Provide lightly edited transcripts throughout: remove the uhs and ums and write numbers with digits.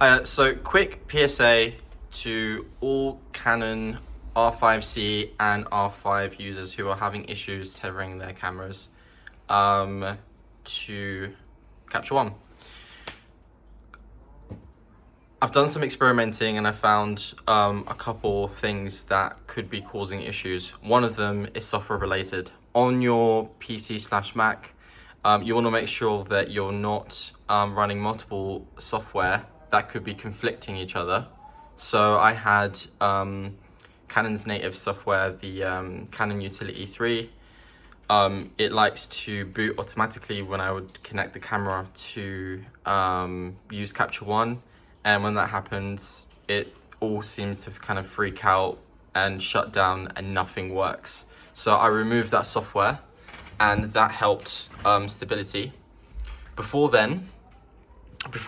So quick PSA to all Canon R5C and R5 users who are having issues tethering their cameras to Capture One. I've done some experimenting and I found a couple things that could be causing issues. One of them is software related. On your PC/Mac, you want to make sure that you're not running multiple software that could be conflicting each other. So I had Canon's native software, the Canon Utility 3. It likes to boot automatically when I would connect the camera to use Capture One. And when that happens, it all seems to kind of freak out and shut down and nothing works. So I removed that software and that helped stability. Before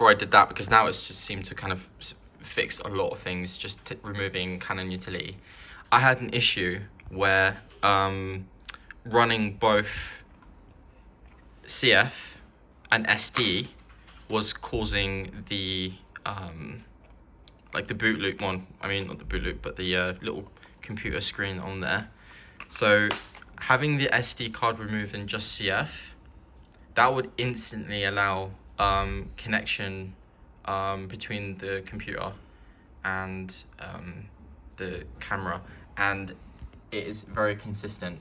I did that, because now it's just seemed to kind of fix a lot of things, just removing Canon Utility. I had an issue where running both CF and SD was causing the like the boot loop one. I mean, not the boot loop, but the little computer screen on there. So having the SD card removed and just CF, that would instantly allow connection between the computer and the camera, and it is very consistent.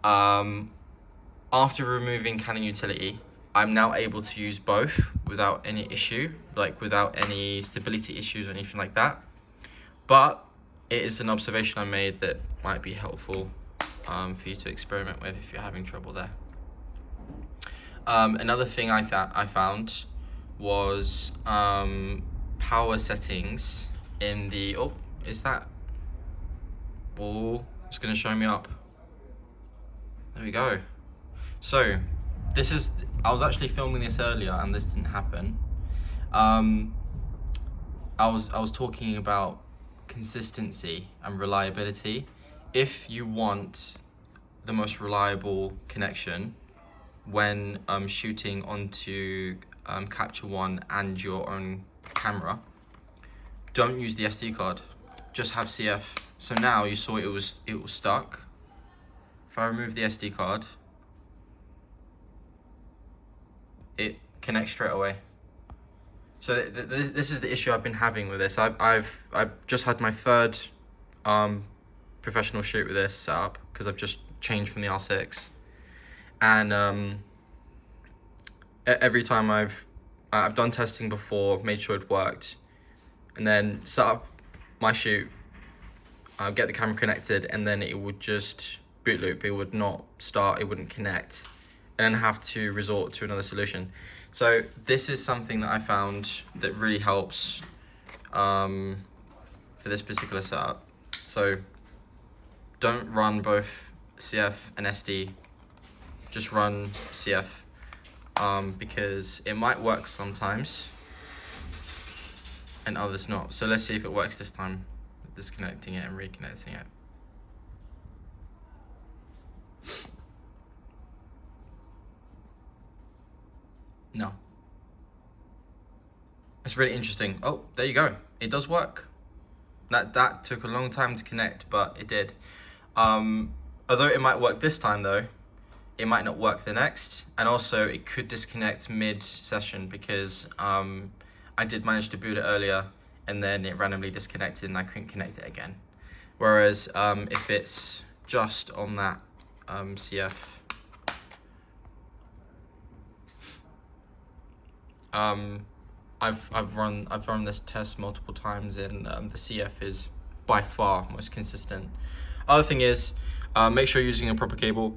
After removing Canon Utility, I'm now able to use both without any issue, like without any stability issues or anything like that. But it is an observation I made that might be helpful for you to experiment with if you're having trouble there. Another thing I found was power settings in the, oh, is that, oh, it's gonna show me up. There we go. So this is, I was actually filming this earlier and this didn't happen. I was talking about consistency and reliability. If you want the most reliable connection when shooting onto Capture One and your own camera, don't use the SD card. Just have CF. So now you saw it was stuck. If I remove the SD card, it connects straight away. So this is the issue I've been having with this. I've just had my third professional shoot with this set up because I've just changed from the R6, and every time I've done testing before, made sure it worked, and then set up my shoot, get the camera connected, and then it would just boot loop. It would not start. It wouldn't connect, and then have to resort to another solution. So this is something that I found that really helps for this particular setup. So don't run both CF and SD, just run CF, because it might work sometimes and others not. So let's see if it works this time, disconnecting it and reconnecting it. No. It's really interesting. Oh, there you go. It does work. That took a long time to connect, but it did. Although it might work this time though, it might not work the next. And also it could disconnect mid-session because I did manage to boot it earlier and then it randomly disconnected and I couldn't connect it again. Whereas if it's just on that CF, I've run this test multiple times, and the CF is by far most consistent. Other thing is, make sure you're using a proper cable.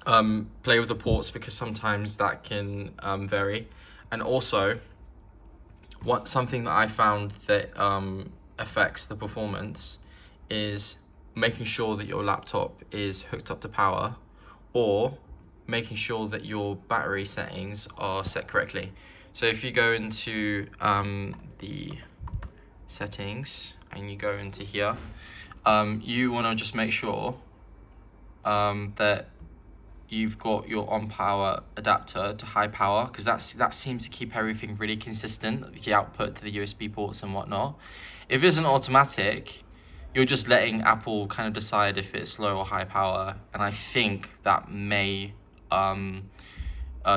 Play with the ports because sometimes that can vary, and also something that I found that affects the performance is making sure that your laptop is hooked up to power, or making sure that your battery settings are set correctly. So if you go into the settings and you go into here, you want to just make sure that you've got your on power adapter to high power, because that seems to keep everything really consistent, the output to the USB ports and whatnot. If it's an automatic, you're just letting Apple kind of decide if it's low or high power, and I think that may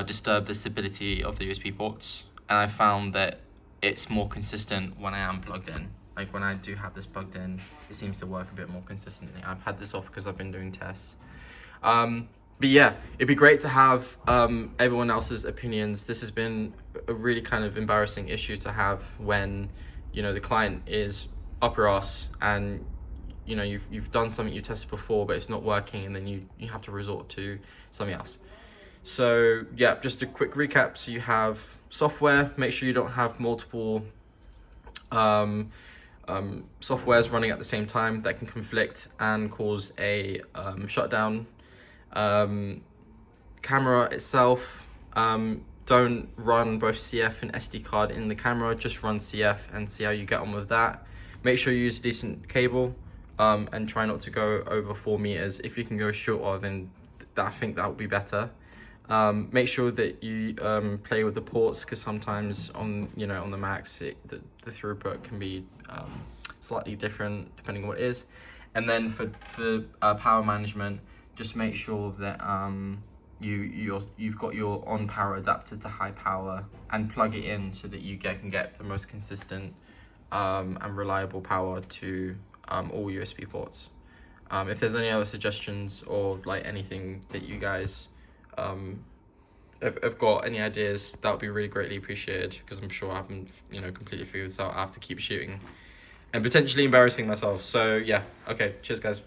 disturb the stability of the USB ports. And I found that it's more consistent when I am plugged in. Like when I do have this plugged in, it seems to work a bit more consistently. I've had this off because I've been doing tests. But yeah, it'd be great to have everyone else's opinions. This has been a really kind of embarrassing issue to have when, you know, the client is up your ass and, you know, you've done something you tested before, but it's not working, and then you have to resort to something else. So yeah, just a quick recap. So you have software. Make sure you don't have multiple softwares running at the same time that can conflict and cause a shutdown. Camera itself, don't run both CF and SD card in the camera, just run CF and see how you get on with that. Make sure you use a decent cable, and try not to go over 4 meters. If you can go shorter, then I think that would be better. Make sure that you play with the ports, because sometimes on the Macs the throughput can be slightly different depending on what it is. And then for power management, just make sure that you've got your on power adapter to high power and plug it in so that you can get the most consistent and reliable power to all USB ports. If there's any other suggestions or like anything that you guys have got any ideas, that would be really greatly appreciated, because I'm sure I haven't completely figured this out. I have to keep shooting and potentially embarrassing myself. So yeah, okay, cheers guys.